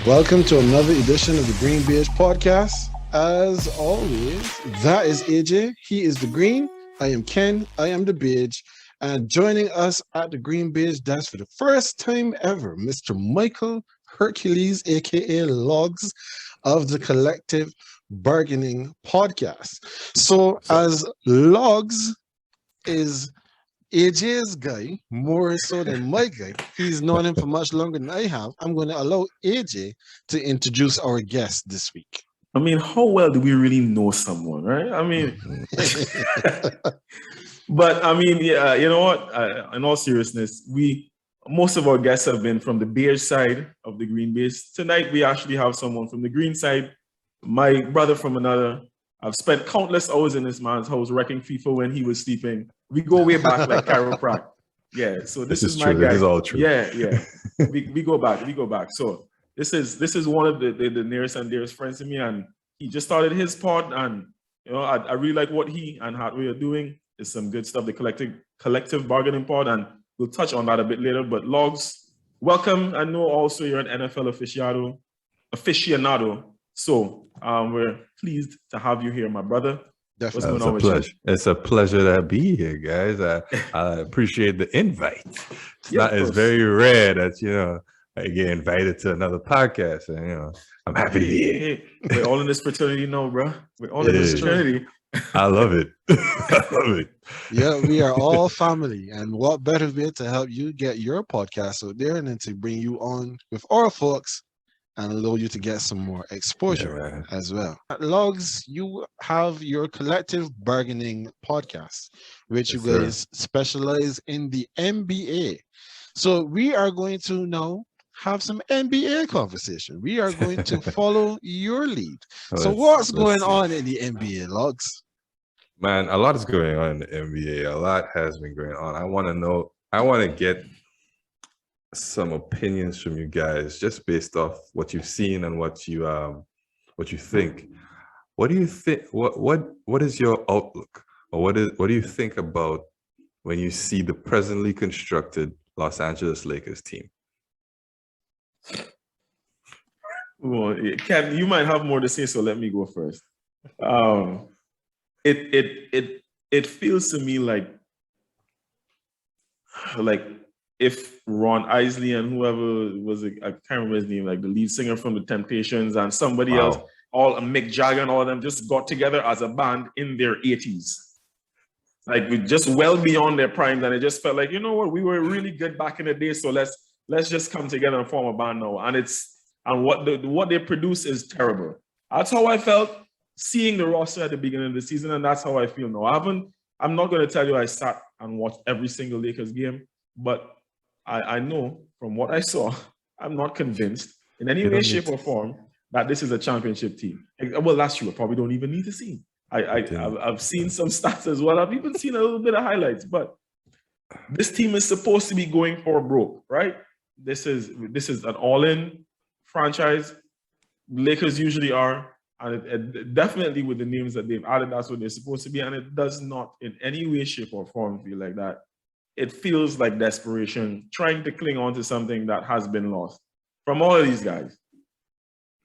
Welcome to another edition of the GreenBaje podcast. As always, that is AJ. He is the Green. I am Ken. I am the Beige. And joining us at the GreenBaje desk for the first time ever, Mr. Michael Hercules, aka Logz, of the Collective Bargaining Podcast. So, as Logz is AJ's guy, more so than my guy, he's known him for much longer than I have. I'm going to allow AJ to introduce our guest this week. I mean, how well do we really know someone, right? I mean, but I mean, yeah, you know what? In all seriousness, most of our guests have been from the beige side of the GreenBaje. Tonight, we actually have someone from the green side, my brother from another. I've spent countless hours in this man's house wrecking FIFA when he was sleeping. We go way back like chiropractic. Yeah, so this is my true. guy. This is all true. Yeah. we go back. So this is one of the nearest and dearest friends to me, and he just started his pod, and you know I really like what he and Hartway are doing. It's some good stuff. The collective bargaining pod, and we'll touch on that a bit later. But Logz, welcome. I know also you're an NFL aficionado. So we're pleased to have you here, my brother. Definitely. It's a pleasure. It's a pleasure to be here, guys. I appreciate the invite. It's very rare that I get invited to another podcast, and I'm happy to be here. Hey, we're all in this fraternity now, bro. We're all in this fraternity. I love it. I love it. Yeah, we are all family, and what better way to help you get your podcast out there and then to bring you on with our folks and allow you to get some more exposure as well. At Logz, you have your collective bargaining podcast, which you guys specialize in the NBA. So we are going to now have some NBA conversation. We are going to follow your lead. So what's going on in the NBA, Logz? Man, a lot is going on in the NBA. A lot has been going on. I want to get some opinions from you guys, just based off what you've seen and what you think. What do you think? What is your outlook, or what do you think about when you see the presently constructed Los Angeles Lakers team? Well, Ken, you might have more to say, so let me go first. It feels to me like if Ron Isley and whoever was I can't remember his name, like the lead singer from the Temptations and somebody else, all Mick Jagger and all of them just got together as a band in their 80s. Like, we just well beyond their prime, and it just felt like, you know what, we were really good back in the day, so let's just come together and form a band now. And what they produce is terrible. That's how I felt seeing the roster at the beginning of the season, and that's how I feel now. I'm not going to tell you I sat and watched every single Lakers game, but I know from what I saw, I'm not convinced in any way, shape, or form that this is a championship team. Well, that's true. I probably don't even need to see. I've seen some stats as well. I've even seen a little bit of highlights, but this team is supposed to be going for broke, right? This is an all-in franchise. Lakers usually are, and it definitely with the names that they've added, that's what they're supposed to be, and it does not in any way, shape, or form feel like that. It feels like desperation, trying to cling on to something that has been lost from all of these guys.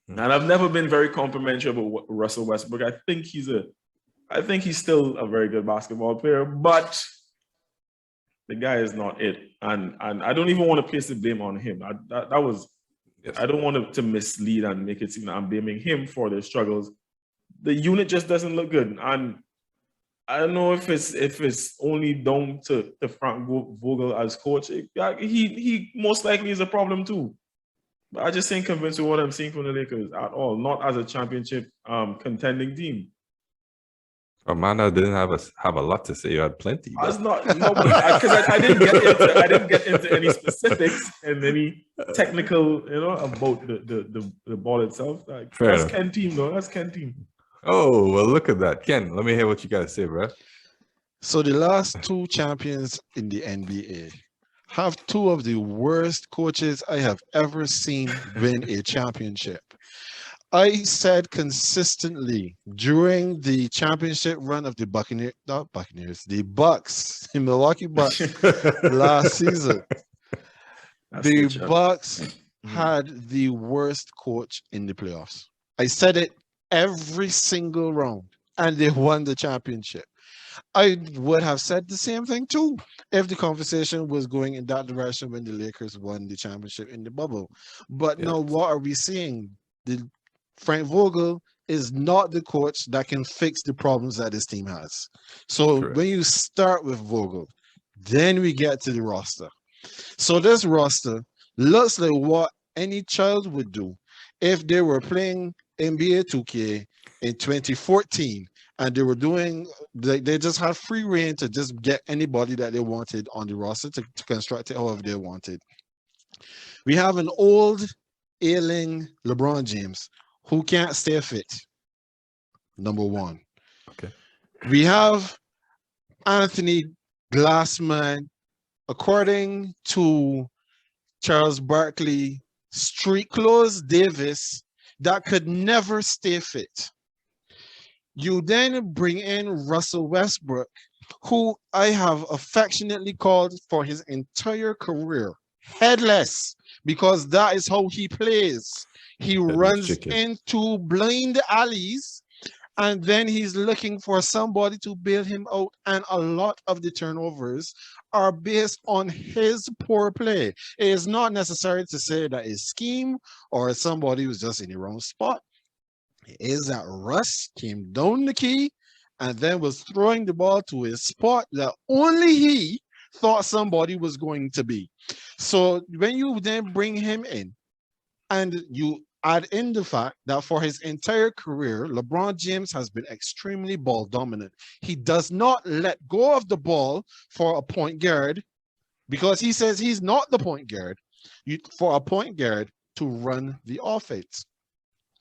And I've never been very complimentary about Russell Westbrook. I think he's still a very good basketball player, but the guy is not it. And I don't even want to place the blame on him. I don't want to mislead and make it seem that I'm blaming him for their struggles. The unit just doesn't look good. And I don't know if it's only down to Frank Vogel as coach. He most likely is a problem too. But I just ain't convinced with what I'm seeing from the Lakers at all. Not as a championship contending team. Amanda didn't have a lot to say. You had plenty. I was not because I didn't get into any specifics and any technical, about the ball itself. Like, that's Ken team though. That's Ken team. Oh, well, look at that. Ken, let me hear what you got to say, bro. So the last two champions in the NBA have two of the worst coaches I have ever seen win a championship. I said consistently during the championship run of the the Bucks, the Milwaukee Bucks last season, the Bucks had the worst coach in the playoffs. I said it every single round, and they won the championship. I would have said the same thing too if the conversation was going in that direction when the Lakers won the championship in the bubble. But Yeah. no, what are we seeing? The Frank Vogel is not the coach that can fix the problems that this team has. So Correct. when you start with Vogel, then we get to the roster. So this roster looks like what any child would do if they were playing NBA 2K in 2014 and they were doing they just had free reign to just get anybody that they wanted on the roster to construct it however they wanted. We have an old ailing LeBron James who can't stay fit. Number one. Okay. We have Anthony Glassman, according to Charles Barkley, street clothes Davis, that could never stay fit. You then bring in Russell Westbrook, who I have affectionately called for his entire career headless, because that is how he plays. He Headless runs chicken. into blind alleys and then he's looking for somebody to bail him out. And a lot of the turnovers are based on his poor play. It is not necessary to say that his scheme or somebody was just in the wrong spot. It is that Russ came down the key and then was throwing the ball to a spot that only he thought somebody was going to be. So when you then bring him in and you add in the fact that for his entire career, LeBron James has been extremely ball dominant. He does not let go of the ball for a point guard because he says he's not the point guard. For a point guard to run the offense.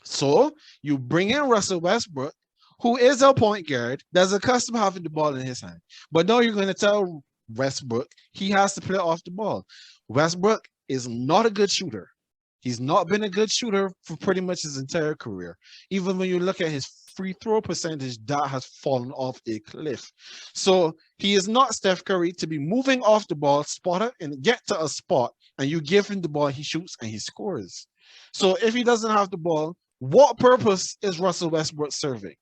So you bring in Russell Westbrook, who is a point guard that's accustomed to having the ball in his hand. But now you're going to tell Westbrook he has to play off the ball. Westbrook is not a good shooter. He's not been a good shooter for pretty much his entire career. Even when you look at his free throw percentage, that has fallen off a cliff. So he is not Steph Curry to be moving off the ball, spot it, and get to a spot, and you give him the ball, he shoots and he scores. So if he doesn't have the ball, what purpose is Russell Westbrook serving?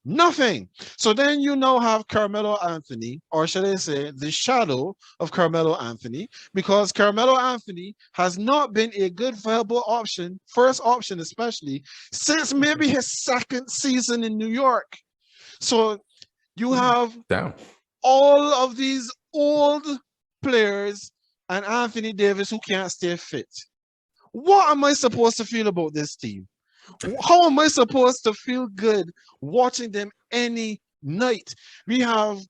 Nothing. So then you now have Carmelo Anthony, or should I say the shadow of Carmelo Anthony, because Carmelo Anthony has not been a good viable option, first option especially, since maybe his second season in New York. So you have all of these old players and Anthony Davis who can't stay fit. What am I supposed to feel about this team? How am I supposed to feel good watching them any night? We have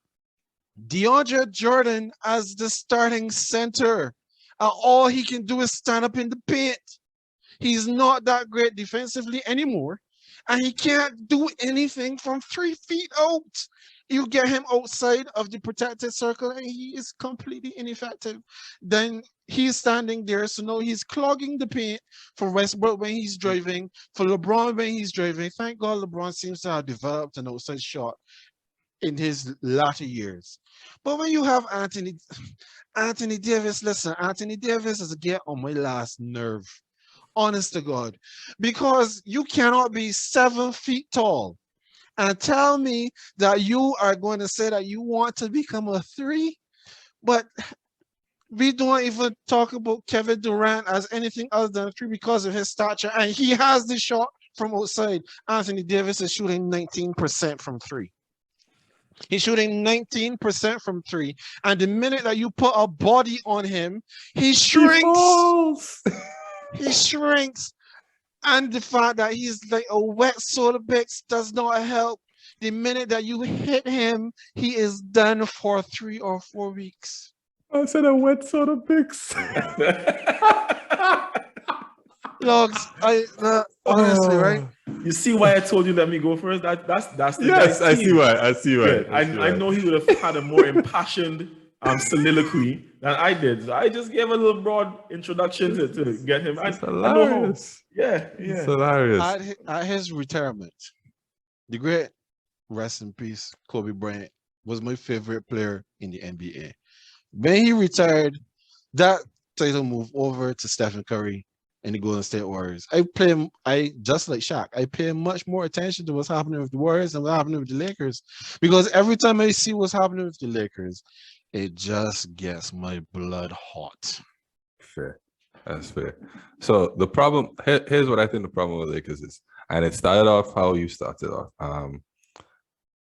DeAndre Jordan as the starting center, and all he can do is stand up in the paint. He's not that great defensively anymore, and he can't do anything from 3 feet out. You get him outside of the protected circle, and he is completely ineffective. Then he's standing there, so now he's clogging the paint for Westbrook when he's driving, for LeBron when he's driving. Thank God LeBron seems to have developed an outside shot in his latter years. But when you have Anthony Davis, listen, Anthony Davis is a get on my last nerve. Honest to God. Because you cannot be 7 feet tall and tell me that you are going to say that you want to become a 3, but we don't even talk about Kevin Durant as anything other than a 3 because of his stature, and he has the shot from outside. Anthony Davis is shooting 19% from 3. He's shooting 19% from 3, and the minute that you put a body on him, he shrinks. He shrinks. And the fact that he's like a wet soda Bix does not help. The minute that you hit him, he is done for 3 or 4 weeks. I said a wet soda Bix. Logz, honestly, right? You see why I told you let me go first? That's the yes, guy's I team. see why. I see why. Yeah, I know he would have had a more impassioned soliloquy than I did. So I just gave a little broad introduction to get him. I know how. Yeah. It's hilarious. At his retirement, the great rest in peace, Kobe Bryant was my favorite player in the NBA. When he retired, that title moved over to Stephen Curry, in the Golden State Warriors. I just like Shaq, I pay much more attention to what's happening with the Warriors than what's happening with the Lakers. Because every time I see what's happening with the Lakers, it just gets my blood hot. Fair. That's fair. So the problem here's what I think the problem with Lakers is, and it started off how you started off.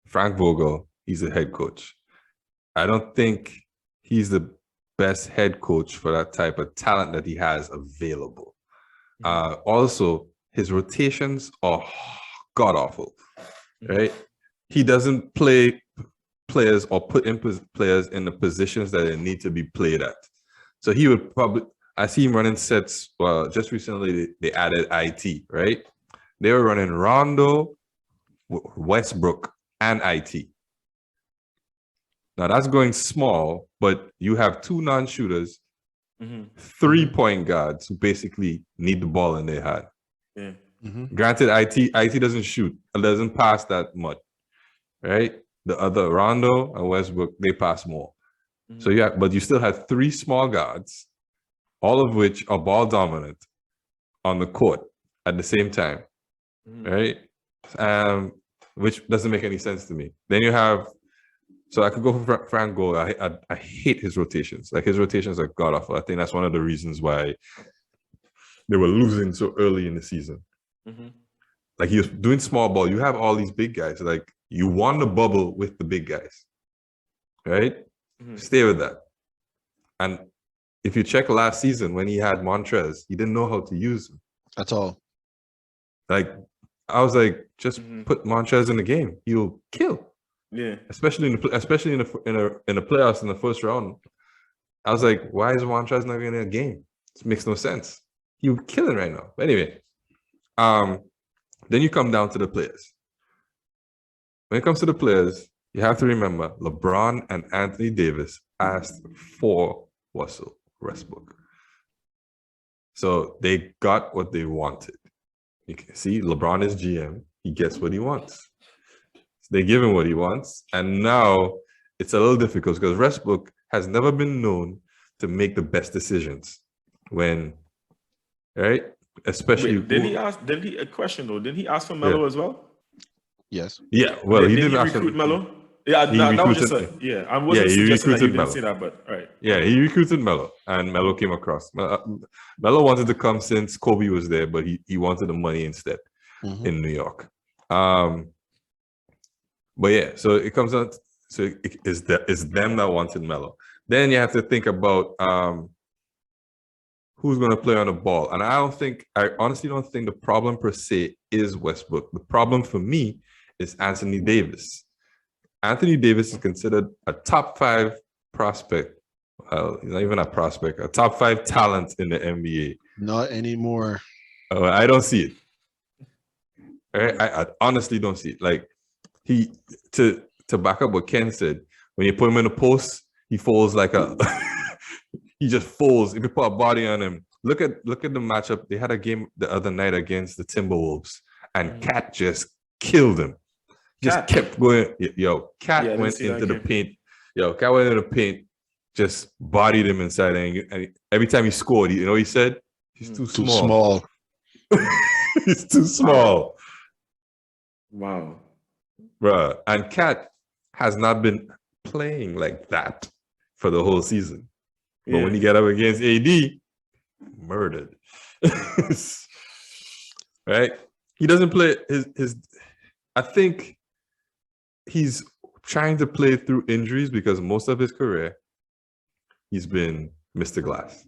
Frank Vogel, he's a head coach. I don't think he's the best head coach for that type of talent that he has available. Also, his rotations are god awful, right? He doesn't play players or put in players in the positions that they need to be played at. So he would probably, I see him running sets. Well, just recently they added IT, right? They were running Rondo, Westbrook, and IT. Now that's going small, but you have two non-shooters, 3-point guards who basically need the ball in their hand. Yeah. Granted, IT doesn't shoot, it doesn't pass that much, right? The other Rondo and Westbrook, they pass more. So yeah, but you still have three small guards, all of which are ball dominant on the court at the same time, right? Which doesn't make any sense to me. Then you have, so I could go for Frank Vogel. I hate his rotations. Like his rotations are god awful. I think that's one of the reasons why they were losing so early in the season. Like he was doing small ball. You have all these big guys. Like you won the bubble with the big guys, right? Stay with that. And if you check last season when he had Montrez, he didn't know how to use him at all. Like I was like, just put Montrez in the game. He'll kill. Yeah. Especially in the playoffs in the first round. I was like, why is Montrez not in a game? It makes no sense. You're killing right now. But anyway, then you come down to the players. When it comes to the players, you have to remember LeBron and Anthony Davis asked for Russell Westbrook. So they got what they wanted. You can see LeBron is GM. He gets what he wants. So they give him what he wants. And now it's a little difficult because Westbrook has never been known to make the best decisions when, right? Especially. Wait, did he a question though? Did he ask for Melo as well? Yes. Yeah. Well, he didn't ask recruit Melo. Yeah, that was just I wasn't suggesting that he didn't say that, but right. Yeah, he recruited Melo, and Melo came across. Melo wanted to come since Kobe was there, but he wanted the money instead in New York. But yeah, so it comes out. So it's them that wanted Melo. Then you have to think about who's going to play on the ball, and I honestly don't think the problem per se is Westbrook. The problem for me is Anthony Davis. Anthony Davis is considered a top 5 prospect. Well, not even a prospect, a top 5 talent in the NBA. Not anymore. I don't see it. I honestly don't see it. Like to back up what Ken said, when you put him in the post, he folds like he just folds. If you put a body on him, look at the matchup. They had a game the other night against the Timberwolves, and Cat just killed him. Just kept going. Cat went into the paint. Cat went into the paint, just bodied him inside. And every time he scored, you know what he said? He's too small. He's too small. Wow. Bruh. And Cat has not been playing like that for the whole season. But when he got up against AD, murdered. Right? He doesn't play his I think he's trying to play through injuries because most of his career he's been Mr. Glass,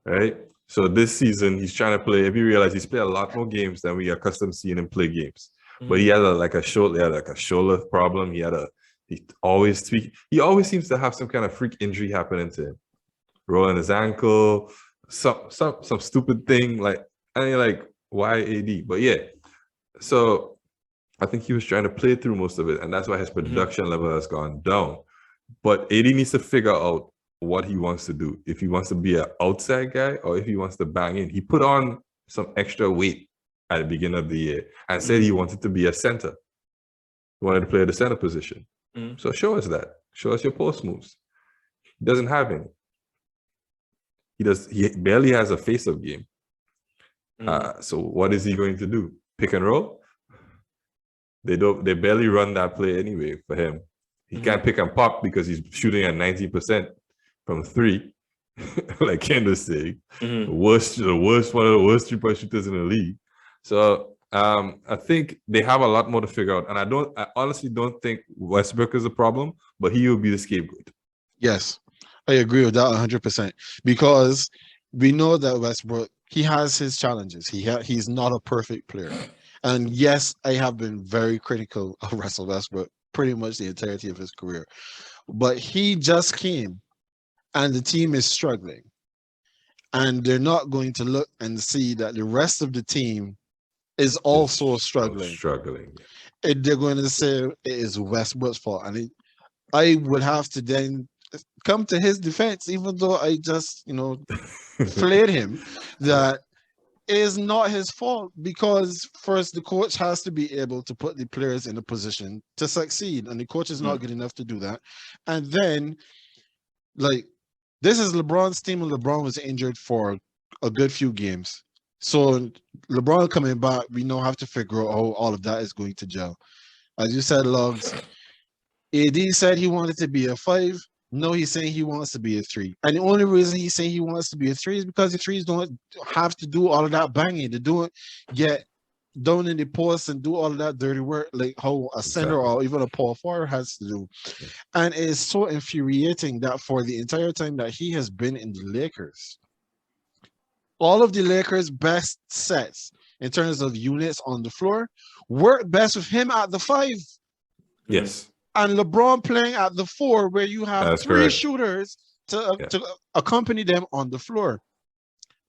right? So this season he's trying to play. If you realize he's played a lot more games than we are accustomed to seeing him play games, but he had a shoulder problem. He always seems to have some kind of freak injury happening to him, rolling his ankle, some stupid thing and you're like, why AD? But yeah, so. I think he was trying to play through most of it, and that's why his production level has gone down. But AD needs to figure out what he wants to do. If he wants to be an outside guy or if he wants to bang in. He put on some extra weight at the beginning of the year and said he wanted to be a center. He wanted to play the center position. So show us that. Show us your post moves. He doesn't have any. He barely has a face-up game. So what is he going to do? Pick and roll? They barely run that play anyway for him. He can't pick and pop because he's shooting at 90% from three, like Ken was saying. The worst, one of the worst 3-point shooters in the league. So I think they have a lot more to figure out. And I honestly don't think Westbrook is a problem, but he will be the scapegoat. Yes, I agree with that 100%. Because we know that Westbrook, he has his challenges. He's not a perfect player. And yes, I have been very critical of Russell Westbrook pretty much the entirety of his career. But he just came and the team is struggling. And they're not going to look and see that the rest of the team is also struggling. They're going to say it is Westbrook's fault. And I would have to then come to his defense, even though I just, flayed him, that it is not his fault, because first the coach has to be able to put the players in a position to succeed, and the coach is not good enough to do that. And then, this is LeBron's team, and LeBron was injured for a good few games. So LeBron coming back, we now have to figure out how all of that is going to gel. As you said, Logz, AD said he wanted to be a 5. No, he's saying he wants to be a 3. And the only reason he's saying he wants to be a 3 is because the 3s don't have to do all of that banging. They do it, get down in the post and do all of that dirty work like how a center or even a power forward has to do. And it's so infuriating that for the entire time that he has been in the Lakers, all of the Lakers' best sets in terms of units on the floor work best with him at the 5. Yes. And LeBron playing at the 4, where you have That's 3 correct. shooters to accompany them on the floor.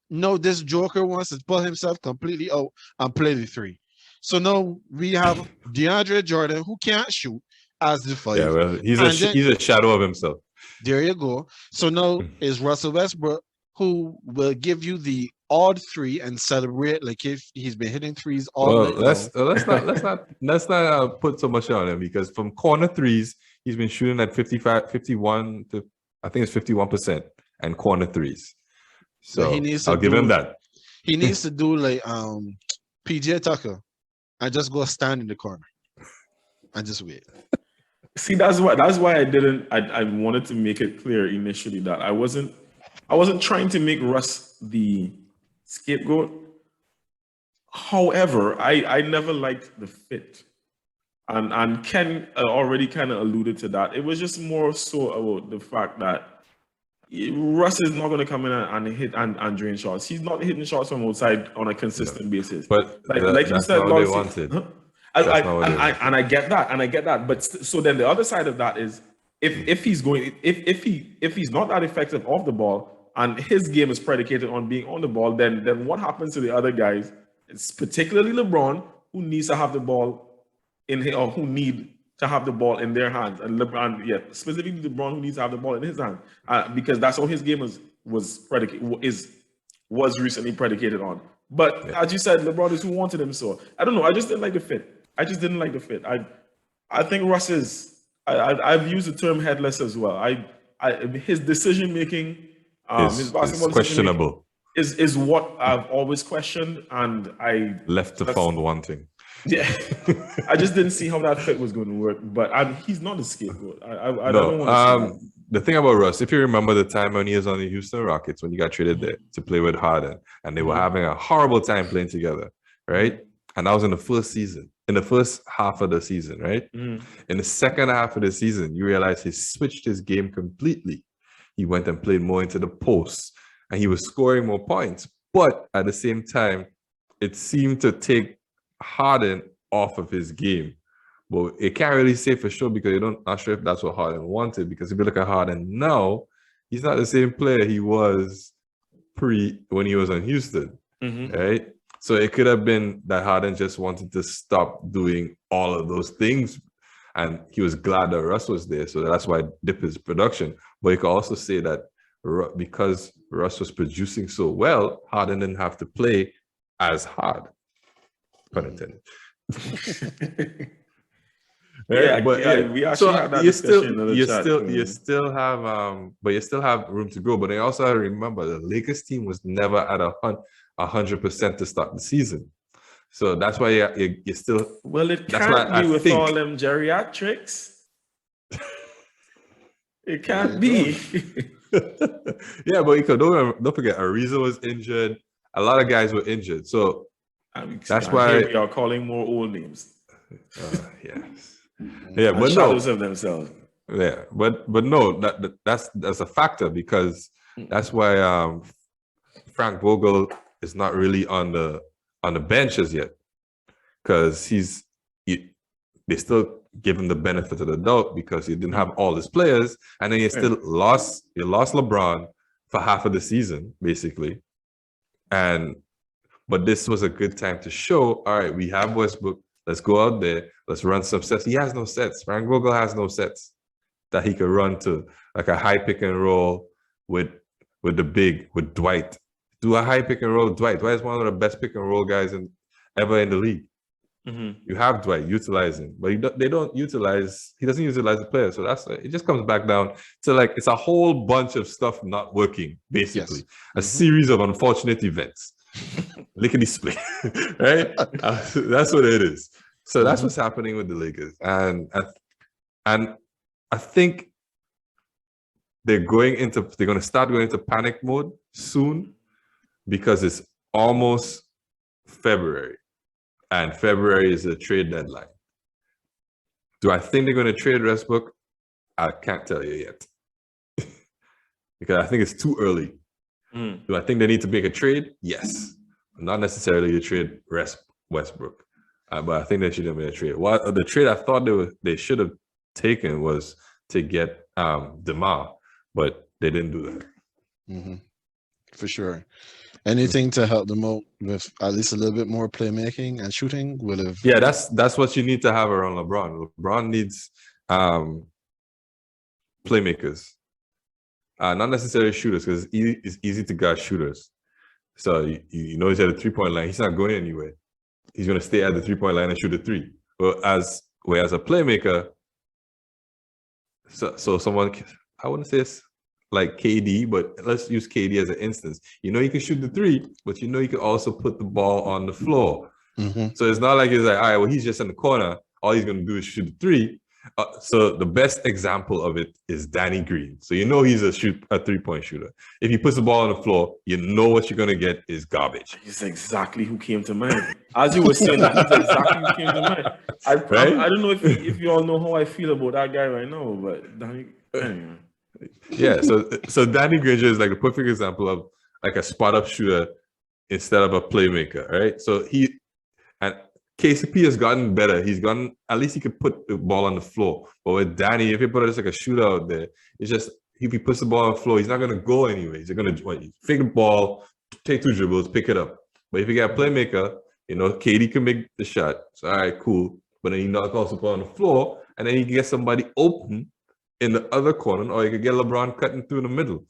No, this Joker wants to pull himself completely out and play the 3. So now we have DeAndre Jordan, who can't shoot, as the 5. Yeah, well, he's a shadow of himself. There you go. So now is Russell Westbrook, who will give you the odd 3 and celebrate like if he's been hitting 3s all night. Let's not put so much on him, because from corner 3s he's been shooting at 51 to, I think it's 51%, and corner 3s. So I'll give him that. He needs to do like PJ Tucker and just go stand in the corner and just wait. See, that's why I wanted to make it clear initially that I wasn't trying to make Russ the scapegoat. However, I never liked the fit. And Ken already kind of alluded to that. It was just more so about the fact that Russ is not going to come in and hit and drain shots. He's not hitting shots from outside on a consistent basis. But like you said, not what they wanted. And I get that. But so then the other side of that is if he's not that effective off the ball and his game is predicated on being on the ball, then what happens to the other guys? It's particularly LeBron, who needs to have the ball in his, or who need to have the ball in their hands, and LeBron, specifically LeBron, who needs to have the ball in his hand, because that's all his game was recently predicated on. But as you said, LeBron is who wanted him. So I don't know. I just didn't like the fit. I think Russ is. I've used the term headless as well. His decision making, his basketball questionable. Is what I've always questioned, and I left found wanting. Yeah, I just didn't see how that fit was going to work. But he's not a scapegoat. I don't want to see that. The thing about Russ, if you remember the time when he was on the Houston Rockets, when he got traded there to play with Harden, and they were having a horrible time playing together, right? And that was in the first season, in the first half of the season, right? In the second half of the season, you realize he switched his game completely. He went and played more into the post, and he was scoring more points. But at the same time, it seemed to take Harden off of his game. But it can't really say for sure, because you're not sure if that's what Harden wanted. Because if you look at Harden now, he's not the same player he was when he was on Houston, right? So it could have been that Harden just wanted to stop doing all of those things, and he was glad that Russ was there, so that's why it dipped his production. But you could also say that because Russ was producing so well, Harden didn't have to play as hard. Pun intended. We actually had that discussion in the chat. You still have room to grow. But I also have to remember the Lakers team was never at 100% to start the season. So that's why you still. Well, it That's why can't be I with think- all them geriatrics. It can't There be. Yeah, but Iko, don't forget, Ariza was injured. A lot of guys were injured. So that's why here we are calling more old names. yes. Yeah, And but shadows no. of themselves. Yeah, but no, that's a factor because that's why Frank Vogel is not really on the bench as yet, because they still give him the benefit of the doubt because he didn't have all his players, and then you lost LeBron for half of the season basically, but this was a good time to show, all right, we have Westbrook, let's go out there, let's run some sets. He has no sets. Frank Vogel has no sets that he could run to, like a high pick and roll with Dwight. Do a high pick and roll with Dwight. Dwight is one of the best pick and roll guys ever in the league. Mm-hmm. You have Dwight, utilize him, but he doesn't utilize the player. So it just comes back down to like it's a whole bunch of stuff not working, basically. Yes. A series of unfortunate events. Lickety split, right? That's what it is. So that's what's happening with the Lakers, and I think they're going to start going into panic mode soon because it's almost February, and February is a trade deadline. Do I think they're going to trade Westbrook? I can't tell you yet because I think it's too early. Do I think they need to make a trade? Yes, not necessarily to trade Westbrook, but I think they should have made a trade. The trade I thought they should have taken was to get DeMar, but they didn't do that. For sure. Anything to help them out with at least a little bit more playmaking and shooting will have. Yeah, that's what you need to have around LeBron. LeBron needs playmakers, not necessarily shooters, because it's easy to guard shooters. So you know he's at the 3-point line. He's not going anywhere. He's going to stay at the 3-point line and shoot a three. Whereas a playmaker. So someone, I wouldn't say it's like KD, but let's use KD as an instance. You know, he can shoot the three, but you know, he can also put the ball on the floor. So it's not like it's like, all right, well, he's just in the corner. All he's going to do is shoot the three. So the best example of it is Danny Green. So you know he's a 3-point shooter. If he puts the ball on the floor, you know what you're going to get is garbage. He's exactly who came to mind. As you were saying that, he's exactly who came to mind. I don't know if you all know how I feel about that guy right now, but Danny, anyway. Yeah, so Danny Granger is like a perfect example of like a spot-up shooter instead of a playmaker, right? So KCP has gotten better. At least he could put the ball on the floor. But with Danny, if you put just like a shooter out there, it's just if he puts the ball on the floor, he's not going to go anyways. He's going to fake the ball, take 2 dribbles, pick it up. But if you get a playmaker, you know, KD can make the shot. So all right, cool. But then he knocks also the ball on the floor, and then he can get somebody open in the other corner, or you could get LeBron cutting through the middle.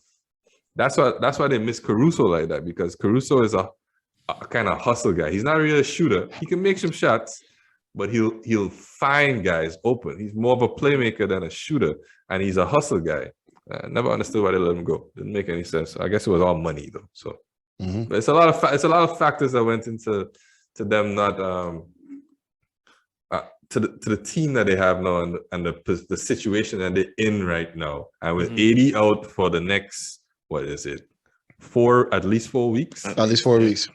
That's why they miss Caruso like that, because Caruso is a kind of hustle guy. He's not really a shooter. He can make some shots, but he'll find guys open. He's more of a playmaker than a shooter, and he's a hustle guy. I never understood why they let him go. Didn't make any sense. I guess it was all money though. So but it's a lot of factors that went into them not to the team that they have now and the situation that they're in right now. And with 80 out for the next, what is it, at least 4 weeks? At least 4 weeks.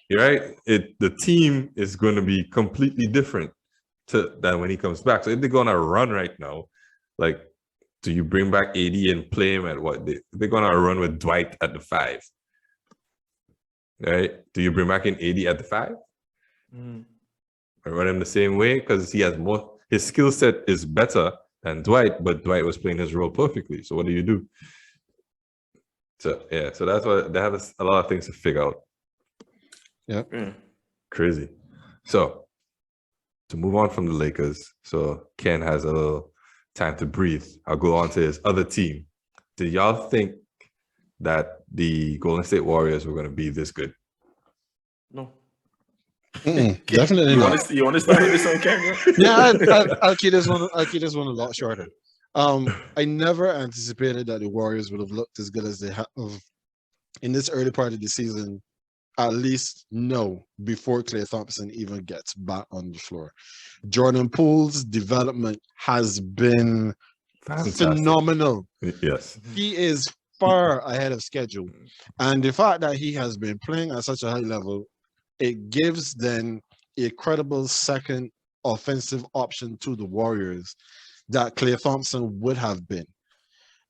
You're right. The team is going to be completely different than when he comes back. So if they're going to run right now, like, do you bring back AD and play him at what? They're going to run with Dwight at the 5. Right? Do you bring back in AD at the 5? I run him the same way because he has more. His skill set is better than Dwight, but Dwight was playing his role perfectly. So what do you do? So yeah, so that's why they have a lot of things to figure out. Yeah, crazy. So to move on from the Lakers, so Ken has a little time to breathe. I'll go on to his other team. Did y'all think that the Golden State Warriors were going to be this good? No. Definitely not. You want to start with this on camera? Yeah, I'll keep this one. I'll keep this one a lot shorter. I never anticipated that the Warriors would have looked as good as they have in this early part of the season at least know before Klay Thompson even gets back on the floor. Jordan Poole's development has been Fantastic. phenomenal. Yes. He is far ahead of schedule. And the fact that he has been playing at such a high level, it gives then a credible second offensive option to the Warriors that Klay Thompson would have been.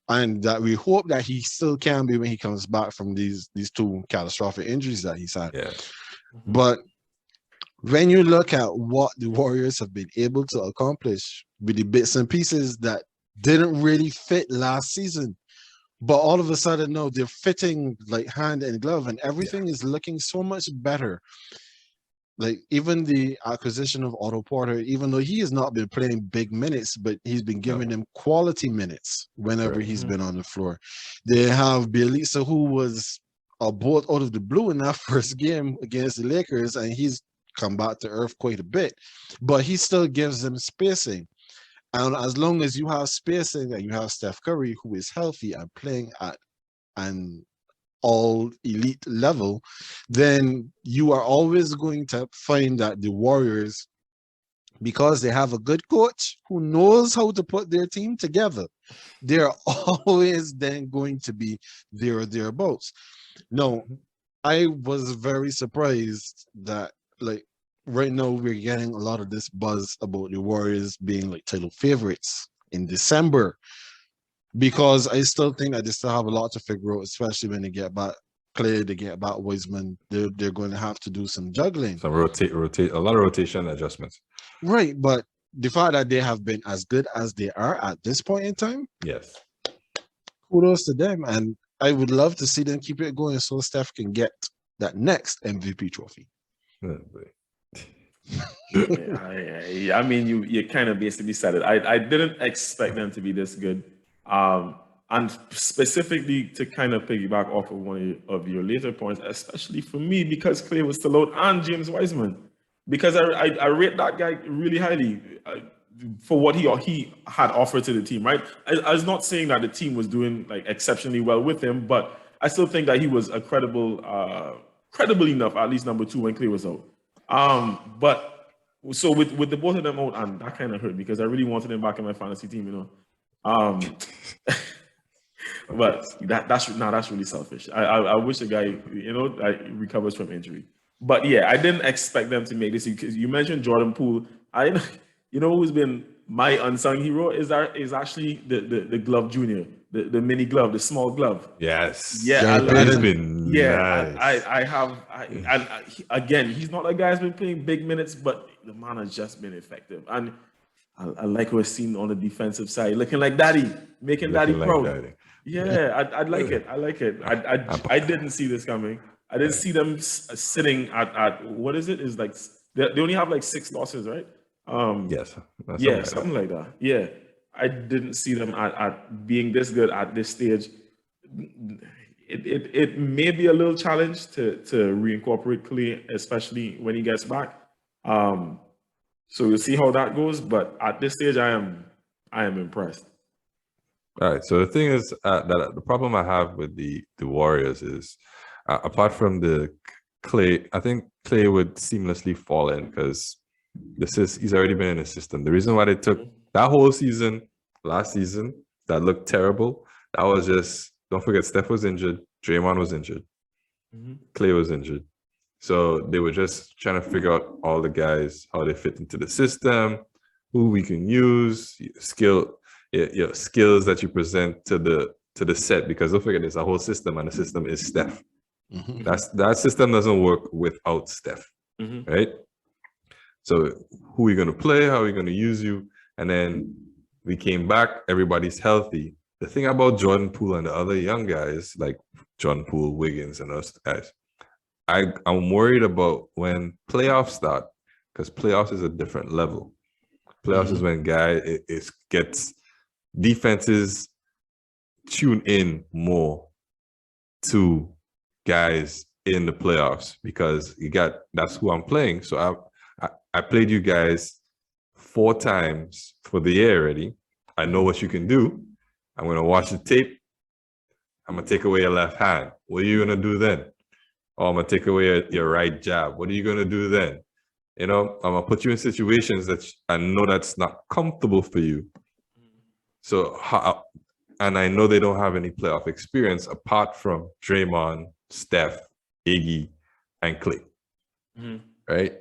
And that we hope that he still can be when he comes back from these two catastrophic injuries that he's had. Yeah. But when you look at what the Warriors have been able to accomplish with the bits and pieces that didn't really fit last season, but all of a sudden, no, they're fitting like hand and glove, and everything is looking so much better. Like even the acquisition of Otto Porter, even though he has not been playing big minutes, but he's been giving them quality minutes whenever he's been on the floor. They have Bielitsa, who was a bolt out of the blue in that first game against the Lakers, and he's come back to earth quite a bit, but he still gives them spacing. And as long as you have spacing and you have Steph Curry, who is healthy and playing at an all elite level, then you are always going to find that the Warriors, because they have a good coach who knows how to put their team together, they're always then going to be there or thereabouts. No, I was very surprised that like right now we're getting a lot of this buzz about the Warriors being like title favorites in December, because I still think that they still have a lot to figure out, especially when they get back Clay, they get back Wiseman. They're going to have to do some juggling. Some rotate, a lot of rotation adjustments. Right, but the fact that they have been as good as they are at this point in time, yes, kudos to them. And I would love to see them keep it going so Steph can get that next MVP trophy. I mean, you kind of basically said it. I didn't expect them to be this good. And specifically to kind of piggyback off of one of your later points, especially for me, because Clay was still out and James Wiseman, because I rate that guy really highly for what he had offered to the team, right? I was not saying that the team was doing like exceptionally well with him, but I still think that he was a credible enough, at least number 2 when Clay was out. But so with the both of them out, and that kind of hurt because I really wanted him back in my fantasy team, you know. But that's really selfish. I wish a guy, you know, recovers from injury. But yeah, I didn't expect them to make this, because you mentioned Jordan Poole. You know who's been my unsung hero is actually the glove junior, the mini glove, the small glove. Yes. Yeah, he's been nice. Again, he's not a guy who's been playing big minutes, but the man has just been effective. And I like what we're seeing on the defensive side, looking like daddy, making daddy proud. Daddy. Yeah, I like it. I like it. I didn't see this coming. I didn't see them sitting at what is it? Is like they only have like 6 losses, right? Yes. Something like that. Yeah, I didn't see them at being this good at this stage. It may be a little challenge to reincorporate Clay, especially when he gets back. So we'll see how that goes. But at this stage, I am impressed. All right. So the thing is that the problem I have with the Warriors is, apart from the Clay, I think Clay would seamlessly fall in because he's already been in the system. The reason why they took that whole season, last season, that looked terrible, that was just, don't forget, Steph was injured, Draymond was injured, Clay was injured. So they were just trying to figure out all the guys, how they fit into the system, who we can use, skills that you present to the set, because don't forget, there's a whole system, and the system is Steph. That system doesn't work without Steph, right? So who are we going to play? How are we going to use you? And then we came back, everybody's healthy. The thing about Jordan Poole and the other young guys, like Jordan Poole, Wiggins, and us guys, I'm worried about when playoffs start, because playoffs is a different level. Playoffs is when gets defenses tune in more to guys in the playoffs, because that's who I'm playing. So I played you guys 4 times for the year already. I know what you can do. I'm going to watch the tape. I'm going to take away your left hand. What are you going to do then? or I'm gonna take away your right jab. What are you gonna do then? You know, I'm gonna put you in situations that I know that's not comfortable for you. So, and I know they don't have any playoff experience apart from Draymond, Steph, Iggy, and Clay. Right?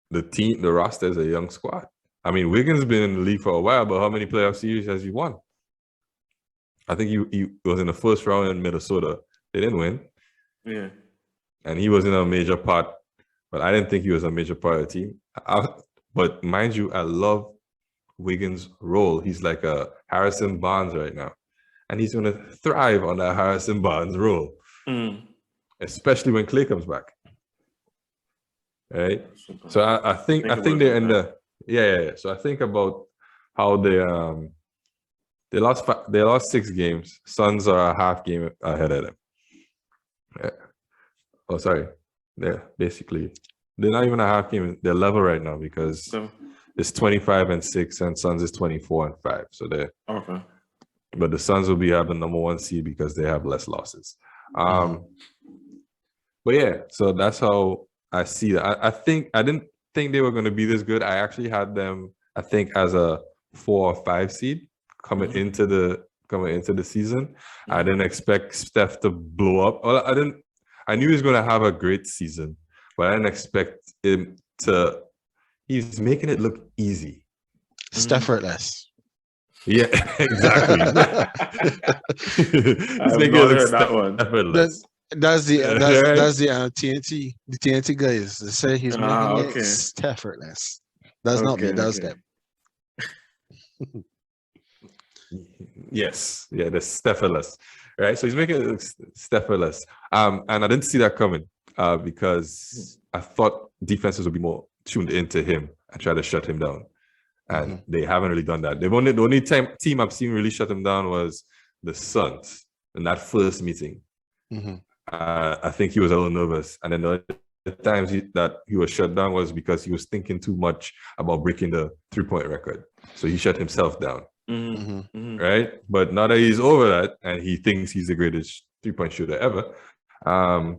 The roster is a young squad. I mean, Wiggins been in the league for a while, but how many playoff series has he won? I think he was in the first round in Minnesota. They didn't win. Yeah. And he wasn't a major part, but I didn't think he was a major part of the team. But mind you, I love Wiggins' role. He's like a Harrison Barnes right now. And he's going to thrive on that Harrison Barnes role, especially when Clay comes back. Right? So I think they're in the So I think about how they lost 6 games. Suns are a half game ahead of them. Yeah. Oh, sorry. They're not even a half game. They're level right now because it's 25-6 and Suns is 24-5. So they're okay. But the Suns will have the number 1 seed because they have less losses. But yeah, so that's how I see that. I didn't think they were going to be this good. I actually had them, I think, as a 4 or 5 seed coming into the season. I didn't expect Steph to blow up. Well, I knew he was going to have a great season, but I didn't expect him to. He's making it look easy. Effortless. Yeah, exactly. He's making it look that one. Effortless. That's the TNT. The TNT guys. They say he's making it effortless. That's not me. That's them. Yes, yeah, the Stepheless, right? So he's making it look Stepheless, and I didn't see that coming because I thought defenses would be more tuned into him and try to shut him down, and they haven't really done that. The only team I've seen really shut him down was the Suns in that first meeting. I think he was a little nervous, and then the times that he was shut down was because he was thinking too much about breaking the 3-point record, so he shut himself down. Right, but now that he's over that and he thinks he's the greatest 3-point shooter ever, I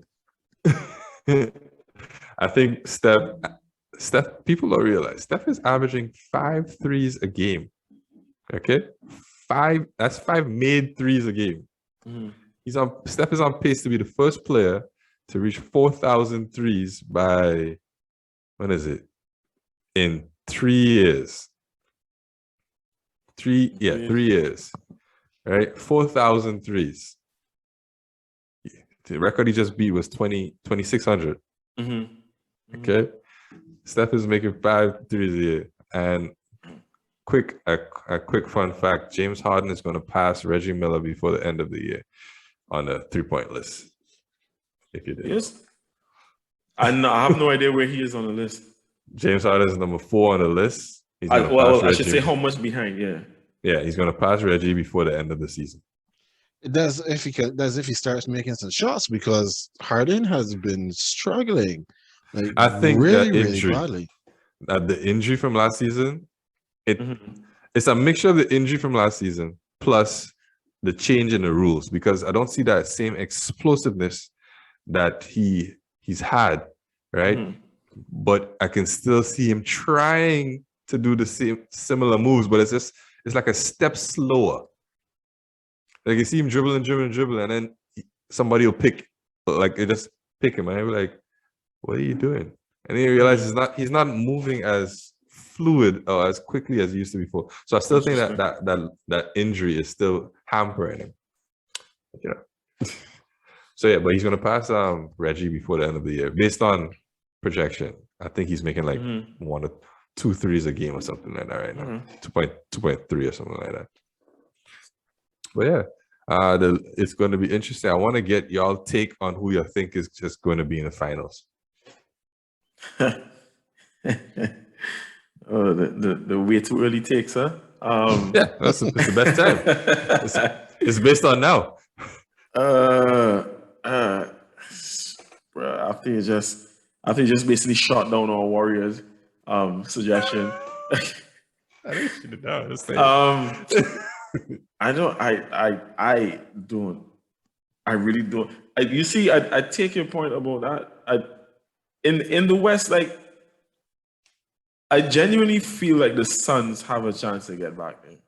think Steph. People don't realize Steph is averaging 5 threes a game. Okay, 5. That's 5 made threes a game. Steph is on pace to be the first player to reach 4,000 threes by in 3 years. 3 years, right? 4,000 threes. The record he just beat was 2,600. Okay, Steph is making 5 threes a year. And a quick fun fact: James Harden is going to pass Reggie Miller before the end of the year on the 3-point list. If you did, yes, I have no idea where he is on the list. James Harden is number 4 on the list. I should say how much behind, Yeah, he's going to pass Reggie before the end of the season. It does if he starts making some shots because Harden has been struggling. Like, I think really, that injury, really badly. The injury from last season, it's a mixture of the injury from last season plus the change in the rules, because I don't see that same explosiveness that he's had, right? But I can still see him trying to do the similar moves, but it's like a step slower. Like you see him dribbling, and then somebody will pick, like they just pick him, and I'll be like, "What are you doing?" And then you realize he's not moving as fluid or as quickly as he used to before. So I still think that injury is still hampering him. So yeah, but he's gonna pass Reggie before the end of the year based on projection. I think he's making like 1 or 2 threes a game or something like that right now. 2.3 or something like that. But yeah, it's going to be interesting. I want to get y'all take on who you think is just going to be in the finals. The way too early takes, huh? Yeah, it's the best time. It's based on now. After you just basically shot down our Warriors suggestion. I didn't shoot it down. I don't I really don't. You see, I take your point about that. In the West, like I genuinely feel like the Suns have a chance to get back there.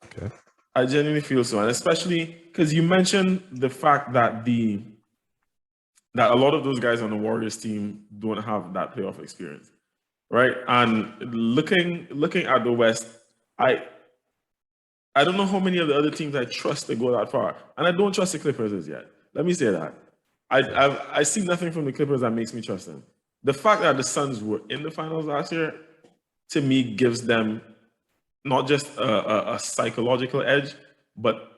Okay. I genuinely feel so, and especially because you mentioned the fact that that a lot of those guys on the Warriors team don't have that playoff experience, right? And looking at the West, I don't know how many of the other teams I trust to go that far, and I don't trust the Clippers as yet. Let me say that. I see nothing from the Clippers that makes me trust them. The fact that the Suns were in the finals last year, to me, gives them not just a psychological edge, but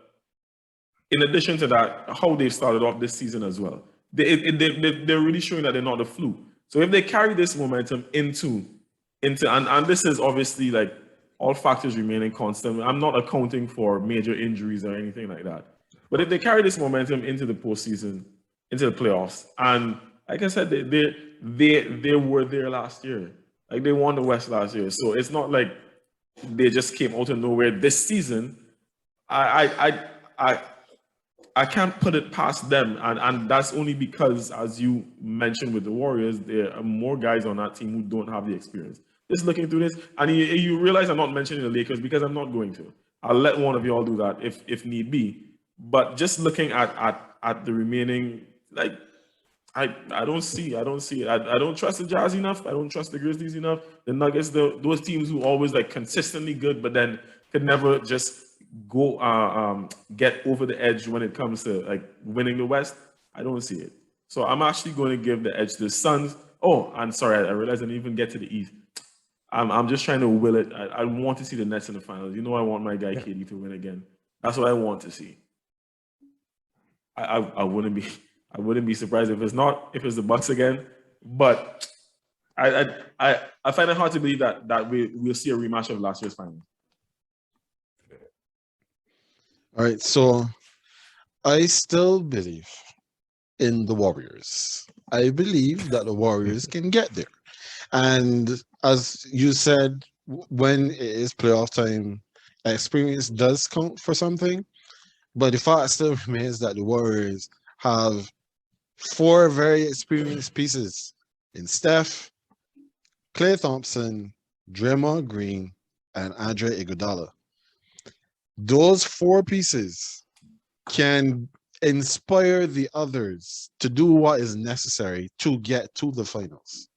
in addition to that, how they've started off this season as well. They're really showing that they're not a fluke. So if they carry this momentum into and this is obviously like all factors remaining constant. I'm not accounting for major injuries or anything like that. But if they carry this momentum into the postseason, into the playoffs, and like I said, they were there last year. Like they won the West last year. So it's not like they just came out of nowhere this season. I can't put it past them, and that's only because, as you mentioned with the Warriors, there are more guys on that team who don't have the experience. Just looking through this, and you realize I'm not mentioning the Lakers because I'm not going to. I'll let one of you all do that if need be. But just looking at the remaining, like I don't see it. I don't trust the Jazz enough. I don't trust the Grizzlies enough. The Nuggets, those teams who always like consistently good, but then could never just go get over the edge when it comes to like winning the West. I don't see it. So I'm actually going to give the edge to the Suns. Oh, I'm sorry. I realized I didn't even get to the East. I'm just trying to will it. I want to see the Nets in the finals. You know, I want my guy KD to win again. That's what I want to see. I wouldn't be surprised if it's the Bucks again. But I find it hard to believe that we'll see a rematch of last year's finals. All right, so I still believe in the Warriors. I believe that the Warriors can get there. And as you said, when it is playoff time, experience does count for something. But the fact still remains that the Warriors have 4 very experienced pieces in Steph, Klay Thompson, Draymond Green, and Andre Iguodala. Those 4 pieces can inspire the others to do what is necessary to get to the finals.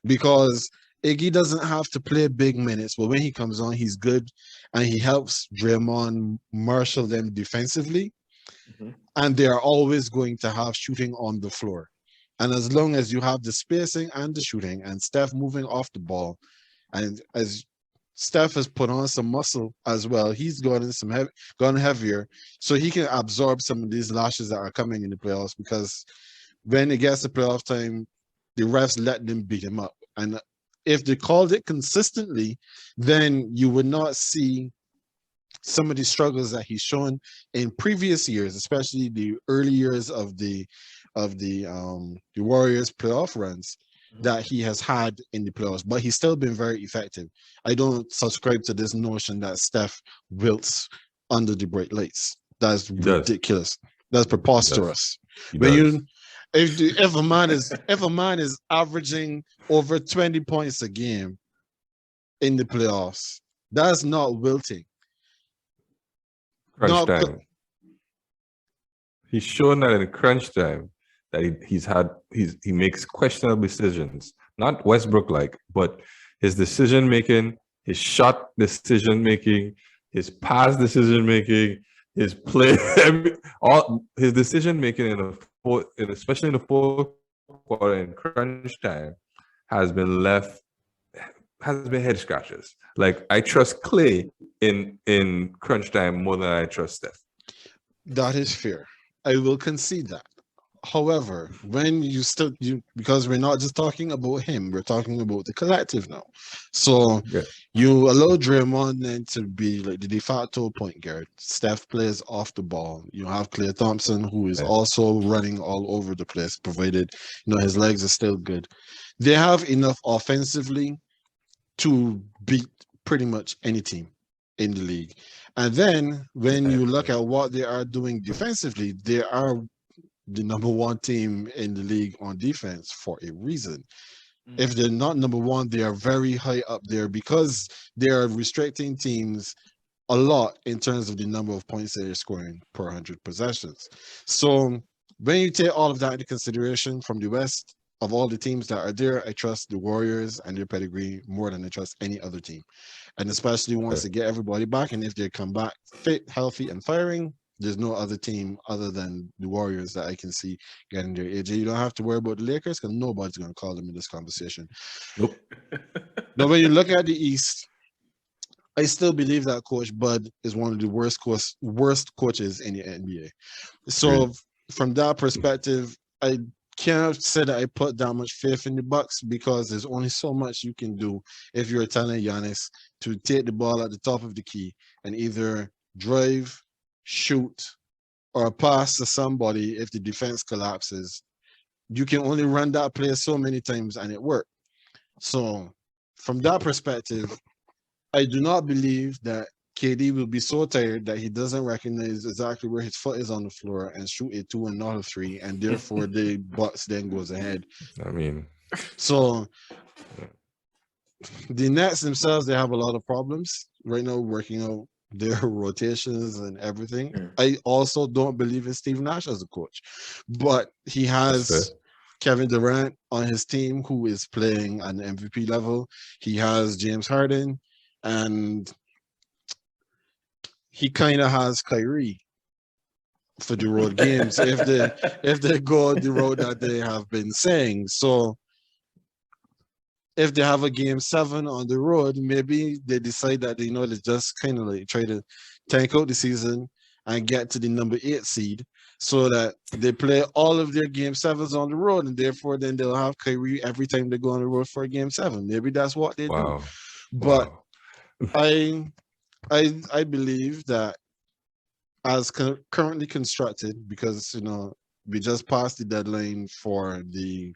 Because Iggy doesn't have to play big minutes, but when he comes on, he's good and he helps Draymond marshal them defensively. Mm-hmm. And they are always going to have shooting on the floor. And as long as you have the spacing and the shooting and Steph moving off the ball, and as Steph has put on some muscle as well, he's gone heavier, so he can absorb some of these lashes that are coming in the playoffs, because when it gets to playoff time, the refs let them beat him up. And if they called it consistently, then you would not see some of the struggles that he's shown in previous years, especially the early years of the Warriors playoff runs that he has had in the playoffs. But he's still been very effective. I don't subscribe to this notion that Steph wilts under the bright lights. That's ridiculous. That's preposterous. If a man is averaging over 20 points a game in the playoffs, that's not wilting. Crunch time. He's shown that in crunch time that he makes questionable decisions. Not Westbrook like, but his decision making, his shot decision making, his pass decision making, his play, all his decision making especially in the fourth quarter in crunch time has been head scratches. Like I trust Klay in crunch time more than I trust Steph. That is fair. I will concede that. However, when because we're not just talking about him, we're talking about the collective now. So you allow Draymond then to be like the de facto point guard. Steph plays off the ball. You have Klay Thompson, who is also running all over the place, provided his legs are still good. They have enough offensively to beat pretty much any team. in the league. And then when you look at what they are doing defensively, they are the number one team in the league on defense for a reason. If they're not number one, they are very high up there because they are restricting teams a lot in terms of the number of points they're scoring per 100 possessions. So when you take all of that into consideration from the West, of all the teams that are there, I trust the Warriors and their pedigree more than I trust any other team. And especially once they get everybody back, and if they come back fit, healthy, and firing, there's no other team other than the Warriors that I can see getting there. AJ, you don't have to worry about the Lakers because nobody's going to call them in this conversation. Nope. Now, when you look at the East, I still believe that Coach Bud is one of the worst coaches in the NBA. So from that perspective, I can't say that I put that much faith in the Bucks because there's only so much you can do if you're telling Giannis to take the ball at the top of the key and either drive, shoot, or pass to somebody if the defense collapses. You can only run that play so many times and it worked. So from that perspective, I do not believe that KD will be so tired that he doesn't recognize exactly where his foot is on the floor and shoot a 2 and not a 3, and therefore the Bucks then goes ahead. I mean, so the Nets themselves, they have a lot of problems right now working out their rotations and everything. I also don't believe in Steve Nash as a coach, but he has Kevin Durant on his team who is playing at the MVP level. He has James Harden, and he kind of has Kyrie for the road games if they go the road that they have been saying. So if they have a game 7 on the road, maybe they decide that they just kind of like try to tank out the season and get to the number 8 seed so that they play all of their game 7s on the road, and therefore then they'll have Kyrie every time they go on the road for a game 7. Maybe that's what they do. But I believe that as currently constructed, because we just passed the deadline for the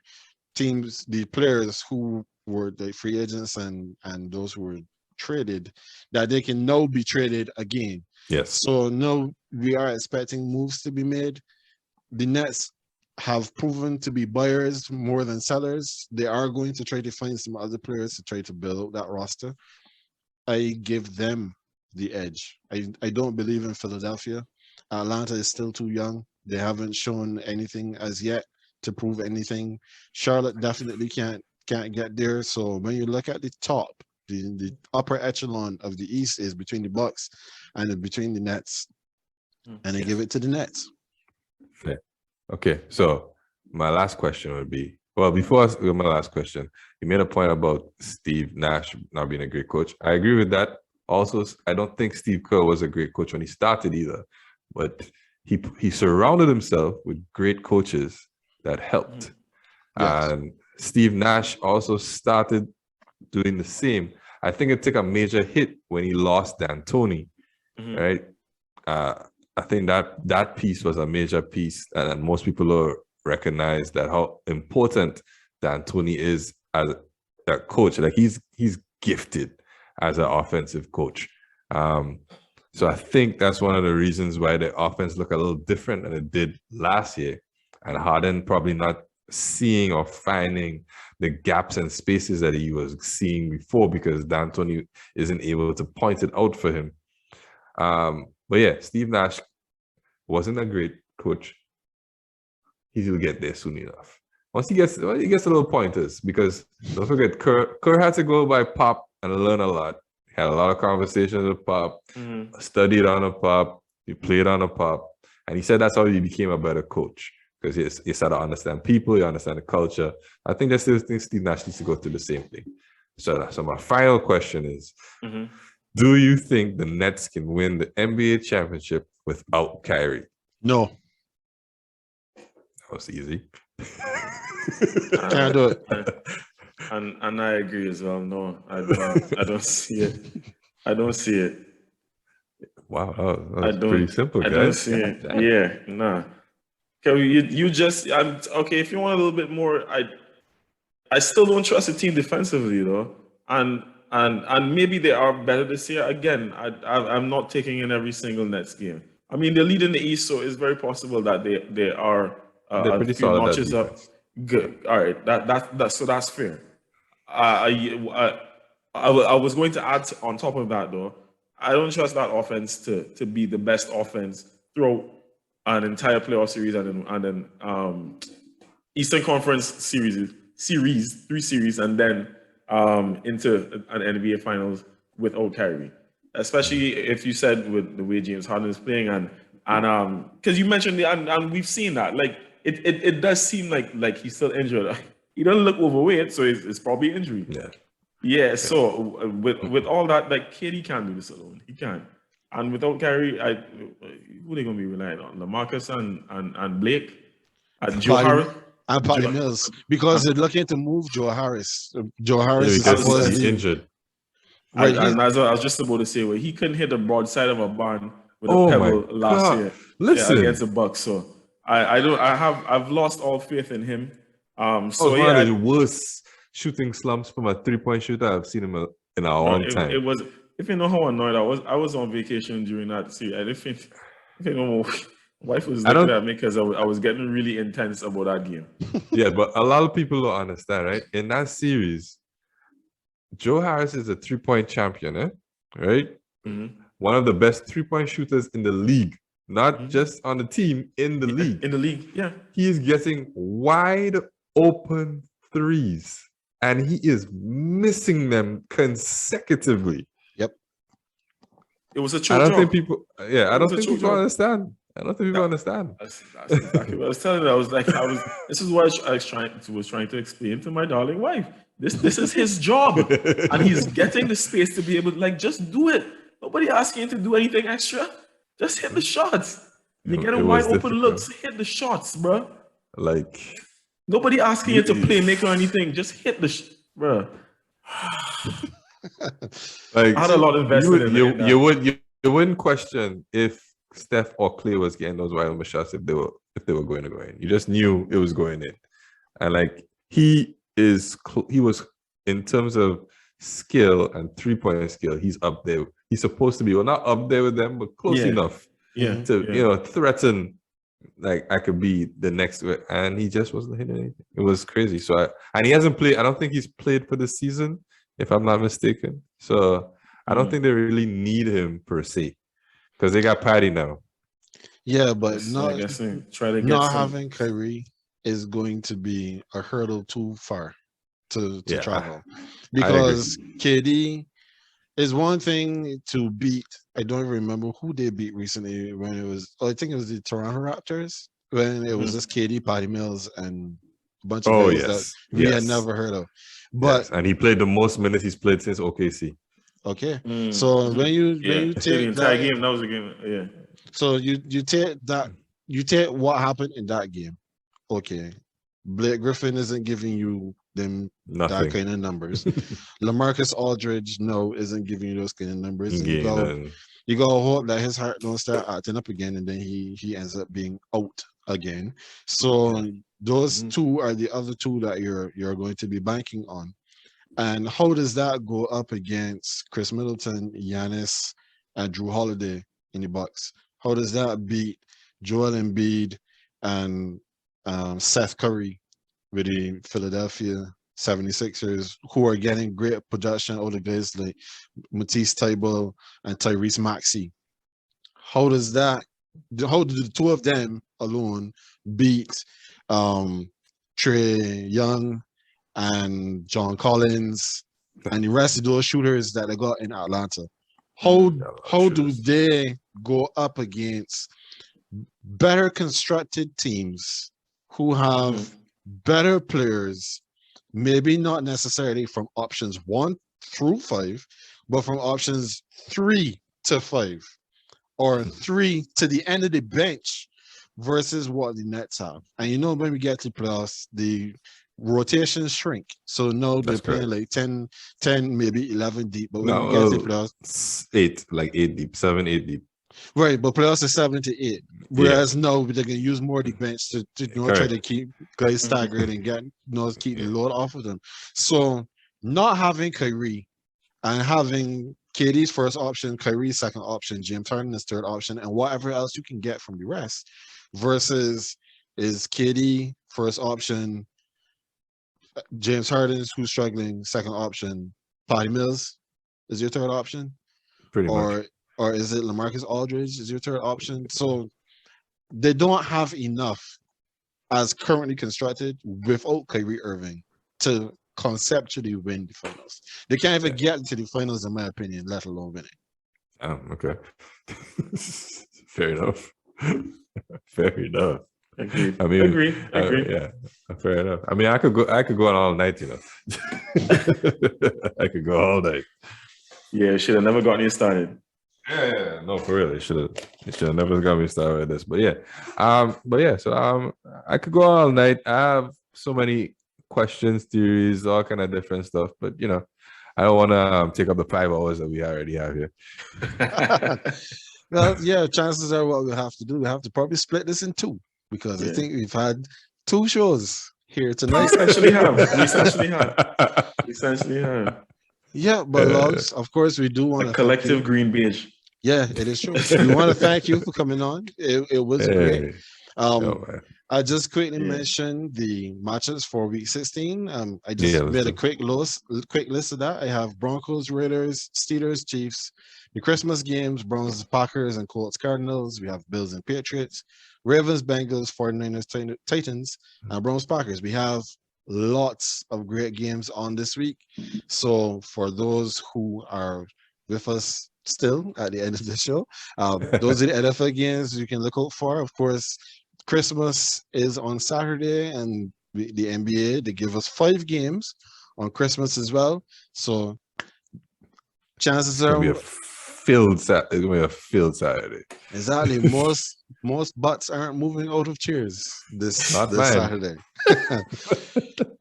teams, the players who were the free agents and those who were traded, that they can now be traded again. Yes. So now we are expecting moves to be made. The Nets have proven to be buyers more than sellers. They are going to try to find some other players to try to build out that roster. I give them the edge. I don't believe in Philadelphia. Atlanta is still too young. They haven't shown anything as yet to prove anything. Charlotte definitely can't get there. So when you look at the top, the upper echelon of the East is between the Bucks and between the Nets, and I give it to the Nets. Yeah. Okay, so my last question would be, well, before I go my last question, you made a point about Steve Nash not being a great coach. I agree with that. Also, I don't think Steve Kerr was a great coach when he started either, but he surrounded himself with great coaches that helped. Yes. And Steve Nash also started doing the same. I think it took a major hit when he lost D'Antoni, right? I think that piece was a major piece, and most people recognize that how important D'Antoni is as a coach. Like he's gifted as an offensive coach. So I think that's one of the reasons why the offense looked a little different than it did last year. And Harden probably not seeing or finding the gaps and spaces that he was seeing before because D'Antoni isn't able to point it out for him. But yeah, Steve Nash wasn't a great coach. He'll get there soon enough. Once he gets a little pointers, because don't forget, Kerr had to go by Pop and learn a lot. He had a lot of conversations with Pop, studied on a Pop, he played on a Pop, and he said that's how he became a better coach because he started to understand people, he understand the culture. I think that's still Steve Nash needs to go through the same thing. So my final question is, do you think the Nets can win the NBA championship without Kyrie? No. That was easy. Can't do it. And I agree as well. No, I don't see it. I don't see it. Wow, that was pretty simple, guys. I don't see it. Yeah, nah. Okay, you just okay. If you want a little bit more, I still don't trust the team defensively though, and and maybe they are better this year. Again, I'm not taking in every single Nets game. I mean, they're leading the East, so it's very possible that they are They're a pretty few solid at notches up. defense. Good. All right. So that's fair. I was going to add on top of that though. I don't trust that offense to be the best offense throughout an entire playoff series and then Eastern Conference series, 3 series, and then into an NBA Finals without Kyrie. Especially if you said with the way James Harden is playing and because you mentioned and we've seen that like it does seem like he's still injured. He doesn't look overweight, so it's probably injury. Yeah. So with all that, like KD can't do this alone. He can't. And without Kyrie, who they gonna be relying on? LaMarcus and Blake, Joe Harris. And Patty Mills, because they're looking to move Joe Harris. Joe Harris is because supposed he's to injured. Right, and as I was just about to say, well, he couldn't hit the broadside of a barn with a Oh pebble my last God. year Listen. against the Bucks. So I've lost all faith in him. So One of the worst shooting slumps from a 3-point shooter I've seen him in a long time. It was. If you know how annoyed I was on vacation during that series. I think you know, my wife was looking at me because I was getting really intense about that game. Yeah, but a lot of people don't understand, right? In that series, Joe Harris is a 3-point champion, right? Mm-hmm. One of the best 3-point shooters in the league, not just on the team, in the league. In the league, yeah. He is getting wide open threes, and he is missing them consecutively. Yep. It was a choke I don't job. think people. Yeah, I don't think people job. understand. I don't think people understand. That's exactly what I was telling you. This is what I was trying to explain to my darling wife. This is his job, and he's getting the space to be able to just do it. Nobody asking him to do anything extra. Just hit the shots. You get a wide open looks. Hit the shots, bro. Like nobody asking you to play, make or anything. Just hit the bro. Like I had a lot invested in that. You wouldn't question if Steph or Clay was getting those wide open shots if they were going to go in. You just knew it was going in, and like he was in terms of skill and 3-point skill, he's up there. He's supposed to be not up there with them, but close enough to threaten. Like I could be the next, and he just wasn't hitting anything. It was crazy. So and he hasn't played. I don't think he's played for the season, if I'm not mistaken. So I don't think they really need him per se, because they got Patty now. Yeah, but not having Kyrie is going to be a hurdle too far to travel, because KD is one thing to beat. I don't remember who they beat recently when it was. I think it was the Toronto Raptors when it was just KD, Patty Mills, and a bunch of guys that we had never heard of. But and he played the most minutes he's played since OKC. Okay, so when you take the entire game, that was a game. Yeah. So you take what happened in that game. Okay, Blake Griffin isn't giving you them that kind of numbers. LaMarcus Aldridge isn't giving you those kind of numbers. You gotta hope that his heart don't start acting up again, and then he ends up being out again. So those two are the other two that you're going to be banking on. And how does that go up against Chris Middleton, Giannis, and Drew Holiday in the Bucks? How does that beat Joel Embiid and Seth Curry with the Philadelphia 76ers, who are getting great production out of guys like Matisse Thybulle and Tyrese Maxey? How do the two of them alone beat Trae Young and John Collins and the rest of those shooters that they got in Atlanta? How do they go up against better constructed teams who have better players, maybe not necessarily from options 1 through 5, but from options 3 to 5 or 3 to the end of the bench versus what the Nets have? And when we get to playoffs, the rotations shrink. So now they're playing like 10, maybe 11 deep. But when we get to playoffs, 8 deep, 7, 8 deep. Right, but playoffs are 7 to 8. Whereas now they're gonna use more of the bench to try to keep guys staggered and keep the load off of them. So not having Kyrie and having KD's first option, Kyrie's second option, James Harden is third option, and whatever else you can get from the rest, versus is KD first option, James Harden, who's struggling, second option, Patty Mills is your third option, Pretty much. or is it LaMarcus Aldridge is your third option? So they don't have enough as currently constructed without Kyrie Irving to conceptually win the finals. They can't even get to the finals, in my opinion, let alone winning. Oh, okay. Fair enough. Fair enough. Agreed. I mean, Agree. yeah, fair enough. I mean, I could go on all night, you know. I could go all night. Yeah, should have never gotten you started. Yeah, no, for real. It should have never got me started with this. But yeah. So I could go all night. I have so many questions, theories, all kind of different stuff. But you know, I don't want to take up the 5 hours that we already have here. Well, yeah, chances are what we'll have to do, we have to probably split this in two, because I think we've had 2 shows here tonight. We essentially have. Yeah, but Logz, of course, we do want A to collective GreenBaje. Yeah, it is true. We want to thank you for coming on. It was great. Man. I just quickly Yeah. mentioned the matches for week 16. I just made a quick list of that. I have Broncos, Raiders, Steelers, Chiefs, the Christmas games, Browns, Packers, and Colts, Cardinals. We have Bills and Patriots, Ravens, Bengals, 49ers, Titans, and Browns, Packers. We have lots of great games on this week. So for those who are with us still at the end of the show, those are the NFL games you can look out for. Of course, Christmas is on Saturday, and the NBA, they give us 5 games on Christmas as well. So chances are it's gonna be a filled Saturday. Exactly. Most butts aren't moving out of chairs this Saturday.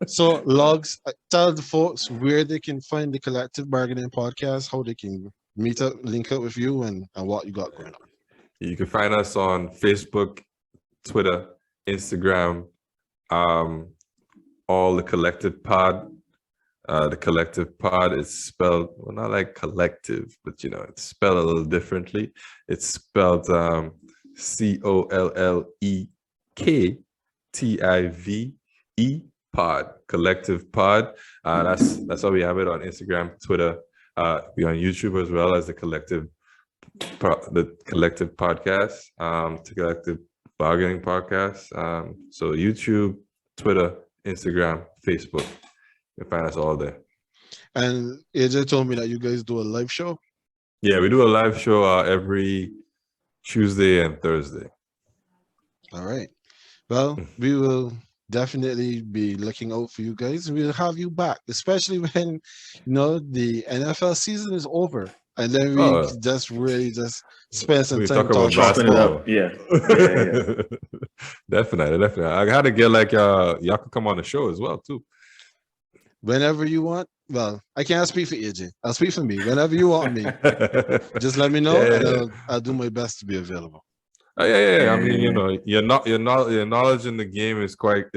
So Logz, tell the folks where they can find the Collective Bargaining Podcast, how they can meet up, link up with you, and what you got going on. You can find us on Facebook, Twitter, Instagram, all the Collective Pod. The Collective Pod is spelled, well, not like collective, but you know, it's spelled a little differently. It's spelled COLLEKTIVE Pod, Collective Pod. That's how we have it on Instagram, Twitter. We on YouTube as well as the Collective Podcast, the Collective Bargaining Podcast. So YouTube, Twitter, Instagram, Facebook. You can find us all there. And AJ told me that you guys do a live show. Yeah, we do a live show every Tuesday and Thursday. All right. Well, we will definitely be looking out for you guys, and we'll have you back, especially when the NFL season is over, and then we just really spend some time talking about it up. Yeah. Definitely. I gotta get y'all can come on the show as well too. Whenever you want. Well, I can't speak for AJ. I'll speak for me. Whenever you want me, just let me know, and I'll do my best to be available. Yeah. I mean, your knowledge in the game is quite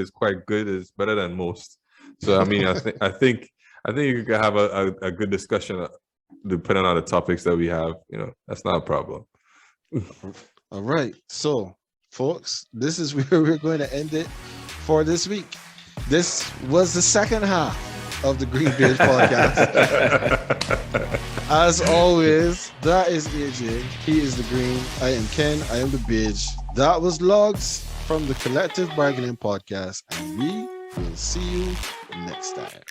good. It's better than most. So I mean, I think you can have a good discussion depending on the topics that we have. That's not a problem. All right. So, folks, this is where we're going to end it for this week. This was the second half of the GreenBaje podcast. As always, that is AJ. He is the Green. I am Ken. I am the Baje. That was Logz from the Collective Bargaining Podcast, and we will see you next time.